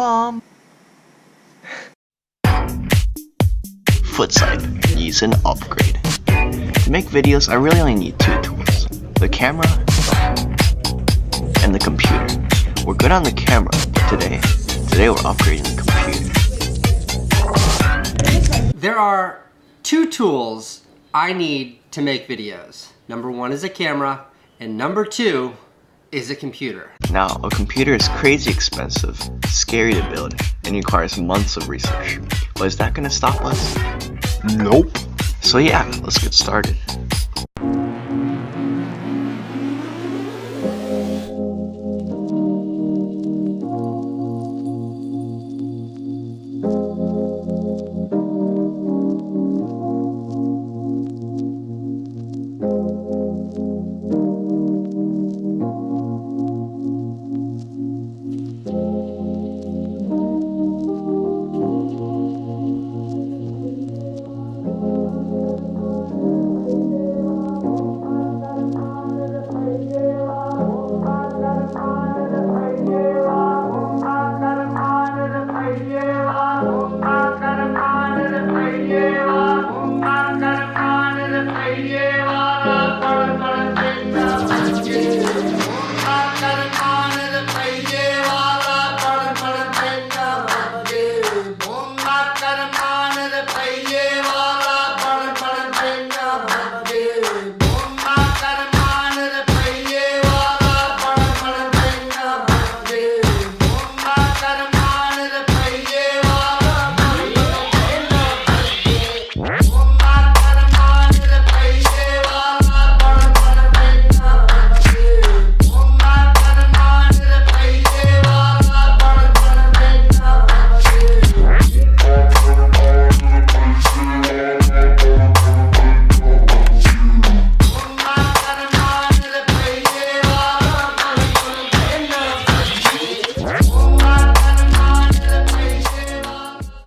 bomb. FUTzipe needs an upgrade. To make videos, I really only need two tools: the camera and the computer. We're good on the camera, but today we're upgrading the computer. There are two tools I need to make videos. Number one is a camera, and number two is a computer. Now, a computer is crazy expensive, scary to build, and requires months of research. But is that gonna stop us? Nope. So yeah, let's get started.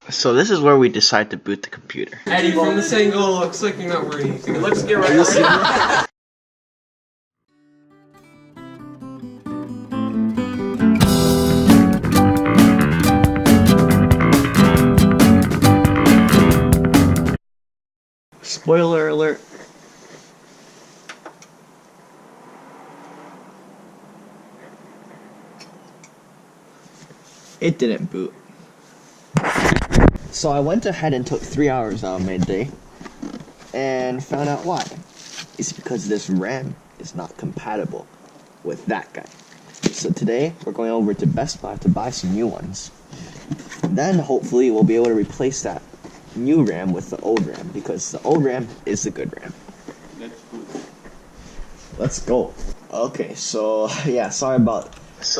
So this is where we decide to boot the computer. Eddie, from this angle, looks like you're not wearing anything. Let's get right to it. Spoiler alert. It didn't boot. So I went ahead and took 3 hours out of my day and found out why. It's because this RAM is not compatible with that guy. So today we're going over to Best Buy to buy some new ones. Then hopefully we'll be able to replace that new RAM with the old RAM, because the old RAM is the good RAM. Let's go. Okay, so yeah, sorry about this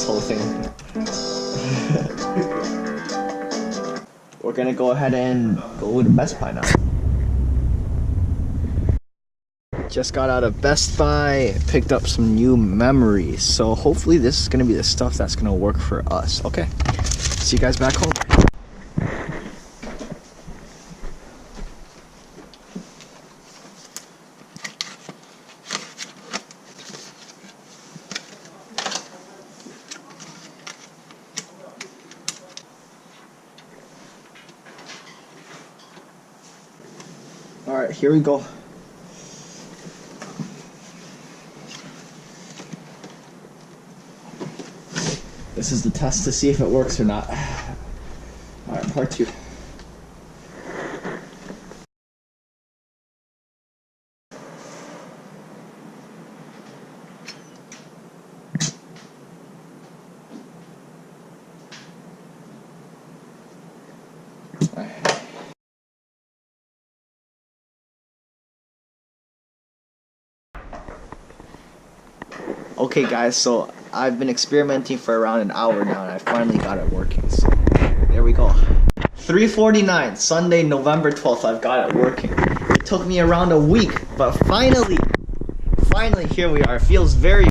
whole thing. We're gonna go ahead and go to Best Buy now. Just got out of Best Buy, picked up some new memories. So hopefully this is gonna be the stuff that's gonna work for us. Okay, see you guys back home. Alright, here we go. This is the test to see if it works or not. Alright, part 2. Okay guys, so I've been experimenting for around an hour now and I finally got it working, so there we go. 3:49, Sunday, November 12th, I've got it working. It took me around a week, but finally, here we are. It feels very